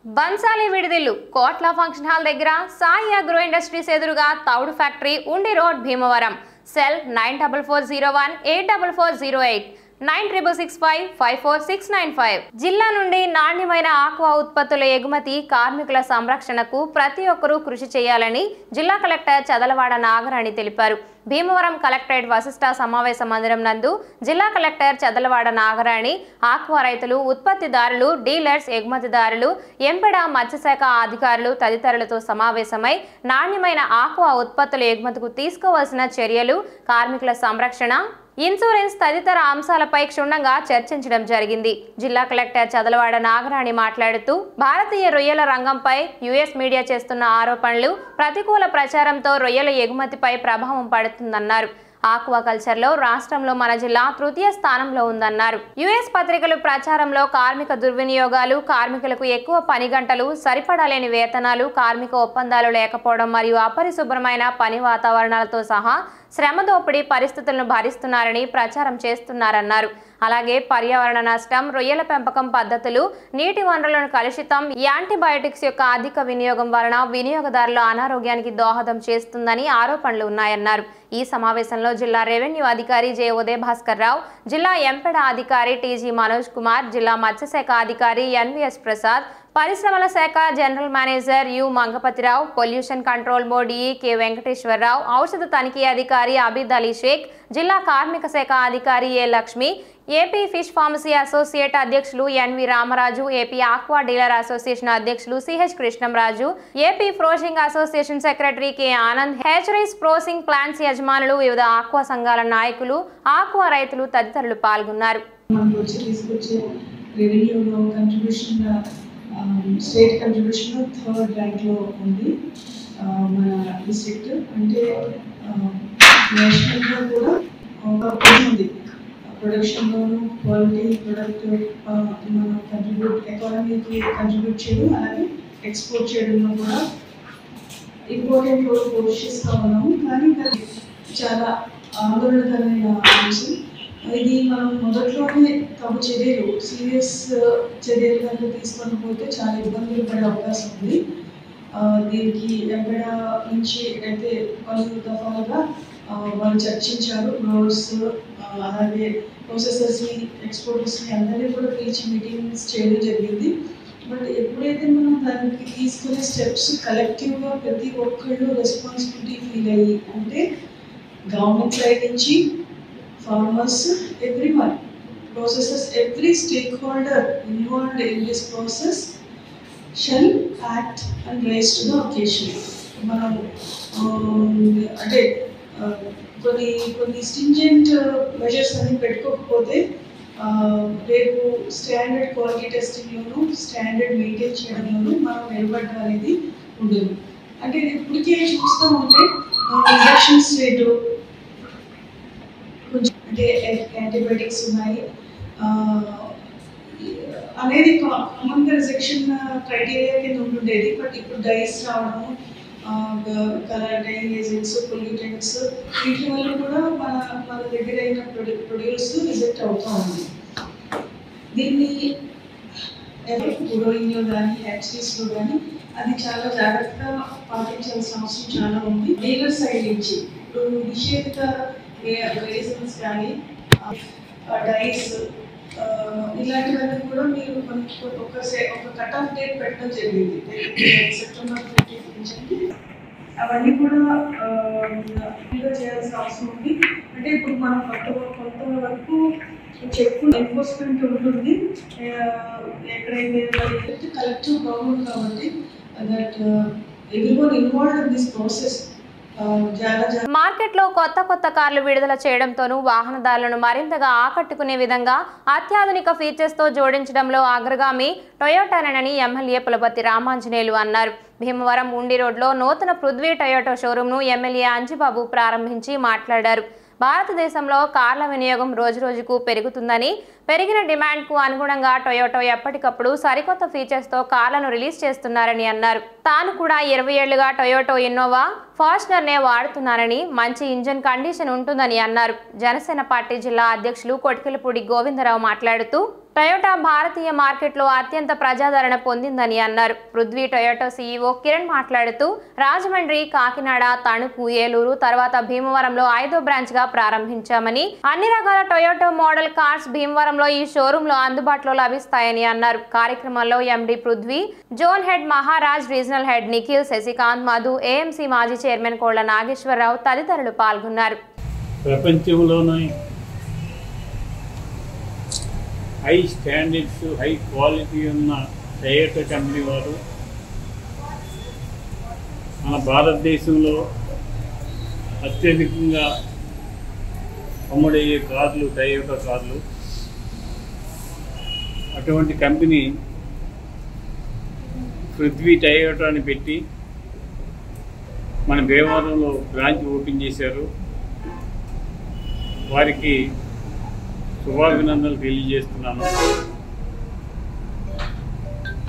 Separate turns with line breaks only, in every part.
బన్సాలి విడిదిల్లు కోట్ల function hall దగ్గర Sai agro industries ఎదురుగా తౌడు ఫ్యాక్టరీ ఉండి రోడ్ భీమవరం సెల్ 9440184408 9665544695 జిల్లా నుండి నాణ్యమైన ఆక్వా ఉత్పత్తుల ఎగుమతి కార్మికుల సంరక్షణకు ప్రతి ఒక్కరూ కృషి చేయాలని జిల్లా కలెక్టర్ చదలవాడ నాగరాణి తెలిపారు. భీమవరం కలెక్టరేట్ వశిష్ట సమావేశ మందిరం నందు జిల్లా కలెక్టర్ చదలవాడ నాగరాణి ఆక్వా రైతులు, ఉత్పత్తిదారులు, డీలర్స్, ఎగుమతిదారులు, ఎంపెడ మత్స్యశాఖ అధికారులు తదితరులతో సమావేశమై నాణ్యమైన ఆక్వా ఉత్పత్తుల ఎగుమతికి తీసుకోవాల్సిన చర్యలు, కార్మికుల సంరక్షణ, ఇన్సూరెన్స్ తదితర అంశాలపై క్షుణ్ణంగా చర్చించడం జరిగింది. జిల్లా కలెక్టర్ చదలవాడ నాగరాణి మాట్లాడుతూ భారతీయ రొయ్యల రంగంపై యుఎస్ మీడియా చేస్తున్న ఆరోపణలు, ప్రతికూల ప్రచారంతో రొయ్యల ఎగుమతిపై ప్రభావం పడుతుందన్నారు. ఆక్వాకల్చర్లో రాష్ట్రంలో మన జిల్లా తృతీయ స్థానంలో ఉందన్నారు. యుఎస్ పత్రికలు ప్రచారంలో కార్మిక దుర్వినియోగాలు, కార్మికులకు ఎక్కువ పని గంటలు, సరిపడాలేని వేతనాలు, కార్మిక ఒప్పందాలు లేకపోవడం మరియు అపరిశుభ్రమైన పని వాతావరణాలతో సహా శ్రమ దోపిడీ పరిస్థితులను భరిస్తున్నారని ప్రచారం చేస్తున్నారన్నారు. అలాగే పర్యావరణ నష్టం, రొయ్యల పెంపకం పద్ధతులు, నీటి వనరులను కలుషితం, యాంటీబయాటిక్స్ యొక్క అధిక వినియోగం వలన వినియోగదారుల అనారోగ్యానికి దోహదం చేస్తుందని ఆరోపణలు ఉన్నాయన్నారు. ఈ సమావేశంలో జిల్లా రెవెన్యూ అధికారి జె ఉదయ భాస్కర్ రావు, జిల్లా ఎంపెడ అధికారి టీజీ మనోజ్ కుమార్, జిల్లా మత్స్యశాఖ అధికారి ఎన్విఎస్ ప్రసాద్, పరిశ్రమల శాఖ general manager U Mangapathirao, pollution control board ఈ కె వెంకటేశ్వరరావు, ఔషధ తనిఖీ అధికారి అబీద్ అలీ షేక్, జిల్లా కార్మిక శాఖ అధికారి A Lakshmi, AP fish pharmacy associate అధ్యక్షులు NV Ramaraju, AP aqua dealer association అధ్యక్షులు CH Krishnamraju, AP freezing association secretary K Anand, hatcheries processing plants యజమానులు, వివిధ ఆక్వా సంఘాల నాయకులు, ఆక్వా రైతులు తదితరులు పాల్గొన్నారు.
స్టేట్ కంట్రిబ్యూషన్ థర్డ్ ర్యాంక్లో ఉంది మన డిస్ట్రిక్ట్. అంటే నేషనల్గా కూడా ఉంది. ప్రొడక్షన్లోను క్వాలిటీ ప్రొడక్ట్ మనం ఎకానమీకి కంట్రిబ్యూట్ చేయడం, అలాగే ఎక్స్పోర్ట్ చేయడంలో కూడా ఇంపార్టెంట్ రోల్ పోషిస్తూ ఉన్నాము. కానీ చాలా ఆందోళనకరమైన అంశం ఇది. మనం మొదట్లోనే తమ చర్యలు సీరియస్ చర్యలు కనుక తీసుకొని పోతే చాలా ఇబ్బందులు పడే అవకాశం ఉంది. దీనికి ఎక్కడ నుంచి అయితే పలు దఫాలుగా వాళ్ళు చర్చించారు. గ్రోవర్స్ అలాగే ప్రాసెసర్స్ని, ఎక్స్పోర్టర్స్ని అందరినీ కూడా పిలిచి మీటింగ్స్ చేయడం జరిగింది. బట్ ఎప్పుడైతే మనం దానికి తీసుకునే స్టెప్స్ కలెక్టివ్గా ప్రతి ఒక్కళ్ళు రెస్పాన్సిబిలిటీ ఫీల్ అయ్యి, అంటే గవర్నమెంట్ సైడ్ నుంచి farmers, everyone, processors, every stakeholder involved in this process shall act and rise to the occasion. మనం అంటే కొన్ని స్టింజెంట్ మెజర్స్ అన్ని పెట్టుకోకపోతే రేపు స్టాండర్డ్ క్వాలిటీ టెస్టింగ్లోను, స్టాండర్డ్ మెయింటైన్ చేయడంలోనూ మనం నిలబడడం అనేది ఉండదు. అంటే ఇప్పటికే చూస్తూ ఉంటే ఇంజక్షన్స్ రేటు అంటే యాంటీబయాటిక్స్ ఉన్నాయి అనేది కామన్గా రిజెక్షన్ క్రైటీరియా కింద ఉంటుండేది. బట్ ఇప్పుడు డైస్ రావడము, కలర్ డై ఏజెంట్స్, పొల్యూటెంట్స్, వీటి వల్ల కూడా మన దగ్గర అయిన ప్రొడ్యూస్ రిజెక్ట్ అవుతూ ఉంది. దీన్ని గ్రోయింగ్లో కానీ హ్యాచరీస్లో కానీ అది చాలా జాగ్రత్తగా పాటించాల్సిన అవసరం చాలా ఉంది. డీలర్ సైడ్ నుంచి ఇప్పుడు నిషేధిత రేజన్స్ కానీ డైస్ ఇలాంటివన్నీ కూడా మీరు ఒక కట్ ఆఫ్ డేట్ పెట్టడం జరిగింది సెప్టెంబర్ 15 నుంచి. అవన్నీ కూడా చేయాల్సిన అవసరం ఉంది. అంటే ఇప్పుడు మనం కొంతవరకు చెక్ ఎన్ఫోర్స్మెంట్ ఉంటుంది ఎక్కడైతే కలెక్టివ్ గవర్నమెంట్ కాబట్టి that everyone involved in this process.
మార్కెట్లో కొత్త కార్లు విడుదల చేయడంతోనూ వాహనదారులను మరింతగా ఆకట్టుకునే విధంగా అత్యాధునిక ఫీచర్స్తో జోడించడంలో అగ్రగామి టొయోటానని ఎమ్మెల్యే పులపర్తి రామాంజనేయులు అన్నారు. భీమవరం ఉండి రోడ్లో నూతన పృథ్వీ టొయోటా షోరూంను ఎమ్మెల్యే అంజిబాబు ప్రారంభించి మాట్లాడారు. భారతదేశంలో కార్ల వినియోగం రోజురోజుకు పెరుగుతుందని, పెరిగిన డిమాండ్కు అనుగుణంగా టొయోటా ఎప్పటికప్పుడు సరికొత్త ఫీచర్స్తో కార్లను రిలీజ్ చేస్తున్నారని అన్నారు. తాను కూడా 20 ఏళ్లుగా టొయోటా ఇన్నోవా, ఫార్చునర్నే వాడుతున్నారని, మంచి ఇంజన్ కండిషన్ ఉంటుందని అన్నారు. జనసేన పార్టీ జిల్లా అధ్యక్షులు కొటికెలపూడి గోవిందరావు మాట్లాడుతూ టొయోటా భారతీయ మార్కెట్లో అత్యంత ప్రజాదరణ పొందిందని అన్నారు. పృథ్వీ టొయోటా సీఈఓ కిరణ్ మాట్లాడుతూ రాజమండ్రి, కాకినాడ, తణుకు, ఏలూరు తర్వాత భీమవరంలో 5వ బ్రాంచ్ గా ప్రారంభించామని, అన్ని రకాల టొయోటా మోడల్ కార్స్ భీమవరంలో ఈ షోరూమ్ లో అందుబాటులో లభిస్తాయని అన్నారు. కార్యక్రమంలో MD Prithvi, zone head Maharaj, regional head Nikhil, Shashikant, Madhu, AMC మాజీ చైర్మన్ కోళ్ల నాగేశ్వరరావు తదితరులు పాల్గొన్నారు.
ప్రపంచంలోనే హై స్టాండర్డ్స్, హై క్వాలిటీ ఉన్న టొయోటా కంపెనీ వారు మన భారతదేశంలో అత్యధికంగా అమ్ముడయ్యే కార్లు టొయోటా కార్లు. అటువంటి కంపెనీ పృథ్వీ టొయోటాని పెట్టి మన భీమవరంలో బ్రాంచ్ ఓపెన్ చేశారు. వారికి శుభాభినందనలు తెలియజేస్తున్నాను.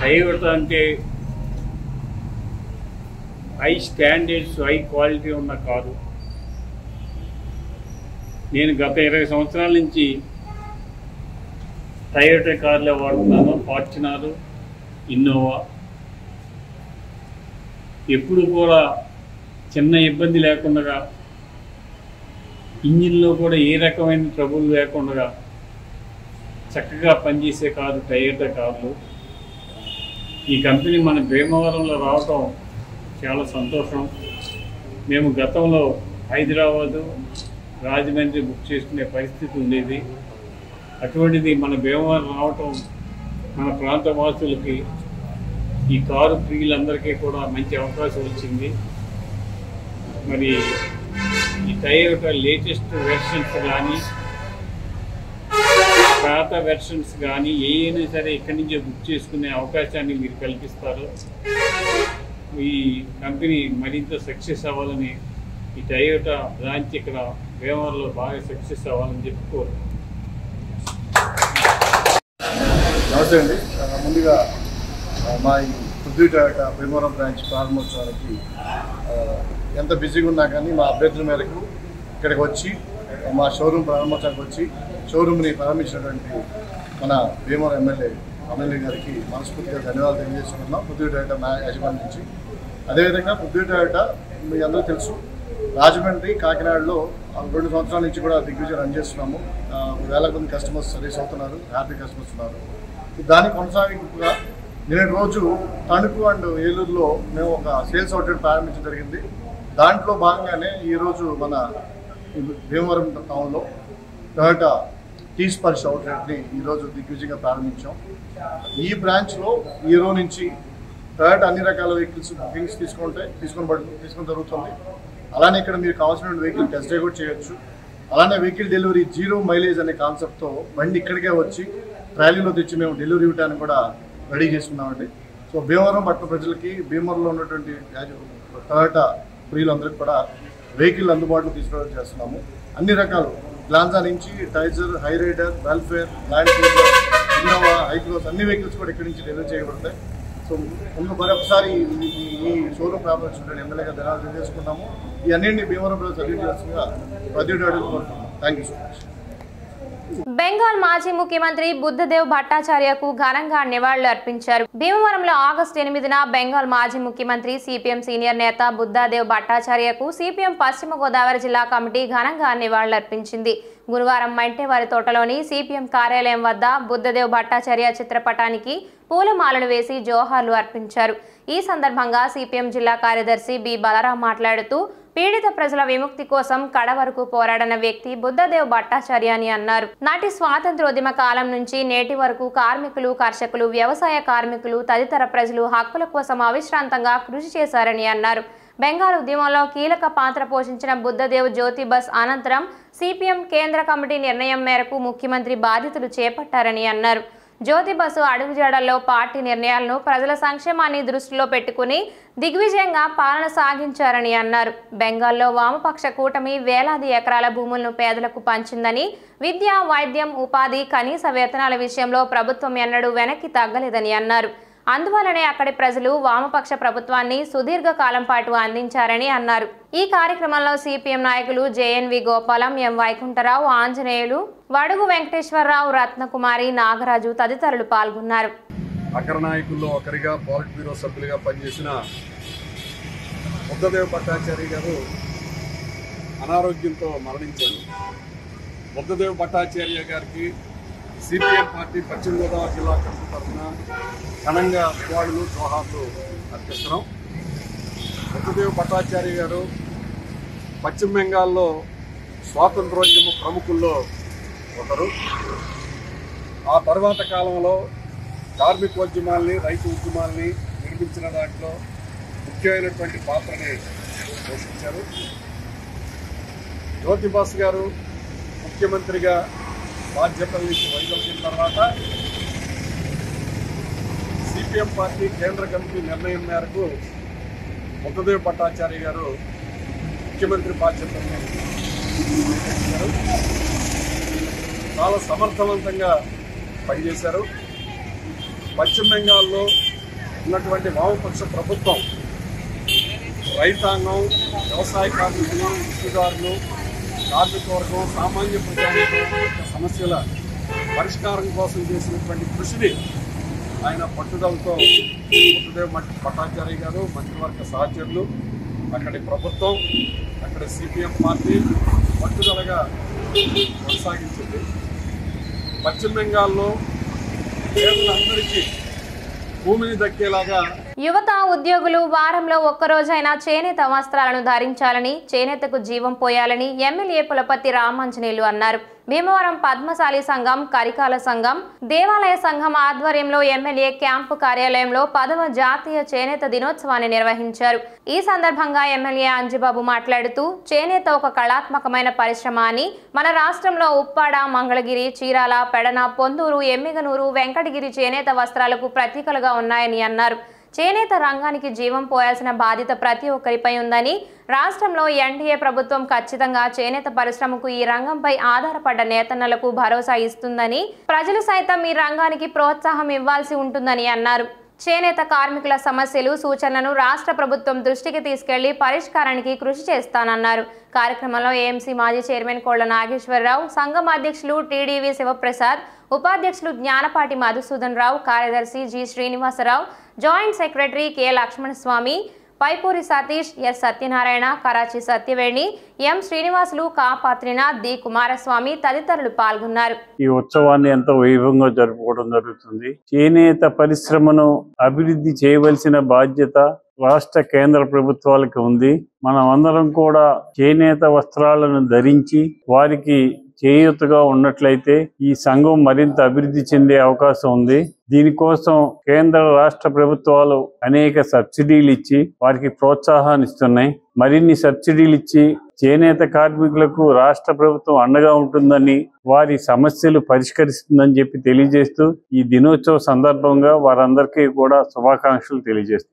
టొయోటా అంటే హై స్టాండర్డ్స్, హై క్వాలిటీ ఉన్న కారు. నేను గత 20 సంవత్సరాల నుంచి టొయోటా కార్లే వాడుతున్నాను. Fortuner, Innova. ఎప్పుడు కూడా చిన్న ఇబ్బంది లేకుండా, ఇంజిన్లో కూడా ఏ రకమైన ట్రబుల్ లేకుండా చక్కగా పనిచేసే కారు టొయోటా కార్లు. ఈ కంపెనీ మన భీమవరంలో రావటం చాలా సంతోషం. మేము గతంలో హైదరాబాదు, రాజమండ్రి బుక్ చేసుకునే పరిస్థితి ఉండేది. అటువంటిది మన భీమవరం రావటం మన ప్రాంత వాసులకి, ఈ కారు ప్రియులందరికీ కూడా మంచి అవకాశం వచ్చింది. మరి ఈ టొయోటా లేటెస్ట్ వెర్షన్స్ కానీ, పాత వెర్షన్స్ కానీ ఏమైనా సరే ఇక్కడి నుంచే బుక్ చేసుకునే అవకాశాన్ని మీరు కల్పిస్తారు. ఈ కంపెనీ మరింత సక్సెస్ అవ్వాలని, ఈ టొయోటా బ్రాంచ్ ఇక్కడ భీమవరంలో బాగా సక్సెస్ అవ్వాలని చెప్పుకోరు.
నమస్తే అండి. ముందుగా మా ఈ పృథ్వీ టొయోటా భీమవరం బ్రాంచ్ ప్రారంభోత్సవానికి ఎంత బిజీగా ఉన్నా కానీ మా అభ్యర్థుల మేరకు ఇక్కడికి వచ్చి మా షోరూమ్ ప్రారంభోత్సవానికి వచ్చి షోరూమ్ని ప్రారంభించినటువంటి మన భీమవరం ఎమ్మెల్యే గారికి మనస్ఫూర్తిగా ధన్యవాదాలు తెలియజేస్తున్నాం పృథ్వీ టొయోటా యాజమాన్యం నుంచి. అదేవిధంగా పృథ్వీ టొయోటా మీ అందరూ తెలుసు, రాజమండ్రి, కాకినాడలో 2 సంవత్సరాల నుంచి కూడా దిగ్విజయం రన్ చేస్తున్నాము. వేల మంది కస్టమర్స్ సర్వీస్ అవుతున్నారు, హ్యాపీ కస్టమర్స్ ఉన్నారు. దాని కొనసాగింపుగా నిన్నటి రోజు తణుకు అండ్ ఏలూరులో మేము ఒక సేల్స్ అవుట్లెట్ ప్రారంభించడం జరిగింది. దాంట్లో భాగంగానే ఈరోజు మన భీమవరం టౌన్లో టొయోటా టీ స్పర్శ్ అవుట్లెట్ని ఈరోజు దిగ్విజయంగా ప్రారంభించాం. ఈ బ్రాంచ్లో ఈ రోజు నుంచి టొయోటా అన్ని రకాల వెహికల్స్ బుకింగ్స్ తీసుకొని జరుగుతుంది. అలానే ఇక్కడ మీరు కావాల్సిన వెహికల్ టెస్ట్ డ్రైవ్ కూడా చేయొచ్చు. అలానే వెహికల్ డెలివరీ 0 మైలేజ్ అనే కాన్సెప్ట్తో బండి ఇక్కడికే వచ్చి ట్రాలీలో తెచ్చి మేము డెలివరీ ఇవ్వడానికి కూడా రెడీ చేసుకున్నామండి. సో భీమవరం పట్టణ ప్రజలకి, భీమవరంలో ఉన్నటువంటి టొయోటా ప్రియులందరికీ కూడా వెహికల్ అందుబాటులో తీసుకురావడం చేస్తున్నాము. అన్ని రకాలు గ్లాన్జా నుంచి Taisor, Hyryder, Vellfire, Land Cruiser, Innova, Hycross అన్ని వెహికల్స్ కూడా ఇక్కడి నుంచి డెలివరీ చేయబడతాయి. సో మరొకసారి ఈ షోరూమ్ ప్రారంభించిన ఎమ్మెల్యేగా ధన్యవాదాలు తెలియజేసుకున్నాము. ఈ అన్నింటినీ భీమవరం ప్రజలు సర్వీసింగ్గా ప్రతి కోరుతున్నాము. Thank you so much.
Bengal మాజీ ముఖ్యమంత్రి బుద్ధదేవ్ భట్టాచార్యకు ఘనంగా నివాళులు అర్పించారు. భీమవరంలో ఆగస్టు 8న బెంగాల్ మాజీ ముఖ్యమంత్రి సిపిఎం సీనియర్ నేత బుద్ధదేవ్ భట్టాచార్యకు సిపిఎం పశ్చిమ గోదావరి జిల్లా కమిటీ ఘనంగా నివాళులు అర్పించింది. గురువారం మైంటేవారి తోటలోని సిపిఎం కార్యాలయం వద్ద బుద్ధదేవ్ భట్టాచార్య చిత్రపటానికి పూలమాలలు వేసి జోహార్లు అర్పించారు. ఈ సందర్భంగా సిపిఎం జిల్లా కార్యదర్శి బి బలరాం మాట్లాడుతూ పీడిత ప్రజల విముక్తి కోసం కడవరకు పోరాడిన వ్యక్తి బుద్ధదేవ్ భట్టాచార్య అని అన్నారు. నాటి స్వాతంత్రోద్యమ కాలం నుంచి నేటి వరకు కార్మికులు, కర్షకులు, వ్యవసాయ కార్మికులు తదితర ప్రజలు హక్కుల కోసం అవిశ్రాంతంగా కృషి చేశారని అన్నారు. బెంగాల్ ఉద్యమంలో కీలక పాత్ర పోషించిన బుద్ధదేవ్ జ్యోతి బస్ అనంతరం సిపిఎం కేంద్ర కమిటీ నిర్ణయం మేరకు ముఖ్యమంత్రి బాధ్యతలు చేపట్టారని అన్నారు. జ్యోతి బస్సు అడుగుజాడల్లో పార్టీ నిర్ణయాలను ప్రజల సంక్షేమాన్ని దృష్టిలో పెట్టుకుని దిగ్విజయంగా పాలన సాగించారని అన్నారు. బెంగాల్లో వామపక్ష కూటమి వేలాది ఎకరాల భూములను పేదలకు పంచిందని, విద్య, వైద్యం, ఉపాధి, కనీస వేతనాల విషయంలో ప్రభుత్వం ఎన్నడూ వెనక్కి తగ్గలేదని అన్నారు. అందువల్లనే అక్కడి ప్రజలు వామపక్ష ప్రభుత్వాన్ని సుదీర్ఘ కాలం పాటు అందించారని అన్నారు. ఈ కార్యక్రమంలో సిపిఎం నాయకులు జేఎన్వి గోపాలం, ఎం వైకుంఠరావు, ఆంజనేయులు, వడుగు వెంకటేశ్వరరావు, రత్నకుమారి, నాగరాజు తదితరులు పాల్గొన్నారు.
అగ్ర నాయకుల్లో ఒకరిగా పాలిట్ బ్యూరో సభ్యులుగా పనిచేసిన బుద్ధదేవ్ భట్టాచార్య గారు అనారోగ్యంతో మరణించారు. బుద్ధదేవ్ భట్టాచార్య గారికి సిపిఎం పార్టీ పశ్చిమ గోదావరి జిల్లా కమిటీ తరఫున ఘనంగా నివాళులు, జోహార్లు అర్పిస్తున్నాం. బుద్ధదేవ్ భట్టాచార్య గారు పశ్చిమ బెంగాల్లో స్వాతంత్రోద్యమ ప్రముఖుల్లో ఒకరు. ఆ తర్వాత కాలంలో కార్మికోద్యమాల్ని, రైతు ఉద్యమాల్ని నిర్మించిన దాంట్లో ముఖ్యమైనటువంటి పాత్రని పోషించారు. జ్యోతిబాస్ గారు ముఖ్యమంత్రిగా బాధ్యతల నుంచి వైదొలిగిన తర్వాత సిపిఎం పార్టీ కేంద్ర కమిటీ నిర్ణయం మేరకు బుద్ధదేవ్ భట్టాచార్య గారు ముఖ్యమంత్రి బాధ్యతలను నిర్వహించారు. చాలా సమర్థవంతంగా పనిచేశారు. పశ్చిమ బెంగాల్లో ఉన్నటువంటి వామపక్ష ప్రభుత్వం రైతాంగం, వ్యవసాయ కార్మికులు, వృత్తిదారులు, కార్మిక వర్గం, సామాన్య ప్రజానికం సమస్యల పరిష్కారం కోసం చేసినటువంటి కృషిని ఆయన పట్టుదలతో బుద్ధదేవ్ భట్టాచార్య గారు, మంత్రివర్గ సహచరులు, అక్కడి ప్రభుత్వం, అక్కడి సిపిఎం పార్టీ పట్టుదలగా కొనసాగించింది. పశ్చిమ బెంగాల్లో పేదలందరికీ భూమిని దక్కేలాగా
యువత, ఉద్యోగులు వారంలో ఒక్కరోజైనా చేనేత వస్త్రాలను ధరించాలని, చేనేతకు జీవం పోయాలని ఎమ్మెల్యే పులపర్తి రామాంజనేయులు అన్నారు. భీమవరం పద్మశాలి సంఘం, కరికాల సంఘం, దేవాలయ సంఘం ఆధ్వర్యంలో ఎమ్మెల్యే క్యాంపు కార్యాలయంలో 10వ జాతీయ చేనేత దినోత్సవాన్ని నిర్వహించారు. ఈ సందర్భంగా ఎమ్మెల్యే అంజిబాబు మాట్లాడుతూ, చేనేత ఒక కళాత్మకమైన పరిశ్రమ అని, మన రాష్ట్రంలో ఉప్పాడ, మంగళగిరి, చీరాల, పెడన, పొందూరు, ఎమ్మిగనూరు, వెంకటగిరి చేనేత వస్త్రాలకు ప్రతీకలుగా ఉన్నాయని అన్నారు. చేనేత రంగానికి జీవం పోయాల్సిన బాధ్యత ప్రతి ఒక్కరిపై ఉందని, రాష్ట్రంలో ఎన్డీఏ ప్రభుత్వం ఖచ్చితంగా చేనేత పరిశ్రమకు, ఈ రంగంపై ఆధారపడ్డ నేతన్నలకు భరోసా ఇస్తుందని, ప్రజలు సైతం ఈ రంగానికి ప్రోత్సాహం ఇవ్వాల్సి ఉంటుందని అన్నారు. చేనేత కార్మికుల సమస్యలు, సూచనలను రాష్ట్ర ప్రభుత్వం దృష్టికి తీసుకెళ్లి పరిష్కారానికి కృషి చేస్తానన్నారు. కార్యక్రమంలో ఏఎంసీ మాజీ చైర్మన్ కోళ్ల నాగేశ్వరరావు, సంఘం అధ్యక్షులు టీడీవీ శివప్రసాద్, ఉపాధ్యక్షులు జ్ఞానపాటి మధుసూదన్ రావు, కార్యదర్శి G Srinivasarao, joint secretary K Lakshmanaswamy, Paipuri Satish, S Satyanarayana, Karachi Satyaveni, M Srinivasulu, Kapatrinath, D Kumaraswamy తదితరులు పాల్గొన్నారు.
ఈ ఉత్సవాన్ని ఎంతో వైభవంగా జరుపుకోవడం జరుగుతుంది. చేనేత పరిశ్రమను అభివృద్ధి చేయవలసిన బాధ్యత రాష్ట్ర, కేంద్ర ప్రభుత్వాలకు ఉంది. మనం అందరం కూడా చేనేత వస్త్రాలను ధరించి వారికి చేయూతగా ఉన్నట్లయితే ఈ సంఘం మరింత అభివృద్ధి చెందే అవకాశం ఉంది. దీనికోసం కేంద్ర, రాష్ట్ర ప్రభుత్వాలు అనేక సబ్సిడీలు ఇచ్చి వారికి ప్రోత్సాహాన్ని ఇస్తున్నాయి. మరిన్ని సబ్సిడీలు ఇచ్చి చేనేత కార్మికులకు రాష్ట్ర ప్రభుత్వం అండగా ఉంటుందని, వారి సమస్యలు పరిష్కరిస్తుందని చెప్పి తెలియజేస్తూ, ఈ దినోత్సవ సందర్భంగా వారందరికీ కూడా శుభాకాంక్షలు తెలియజేస్తారు.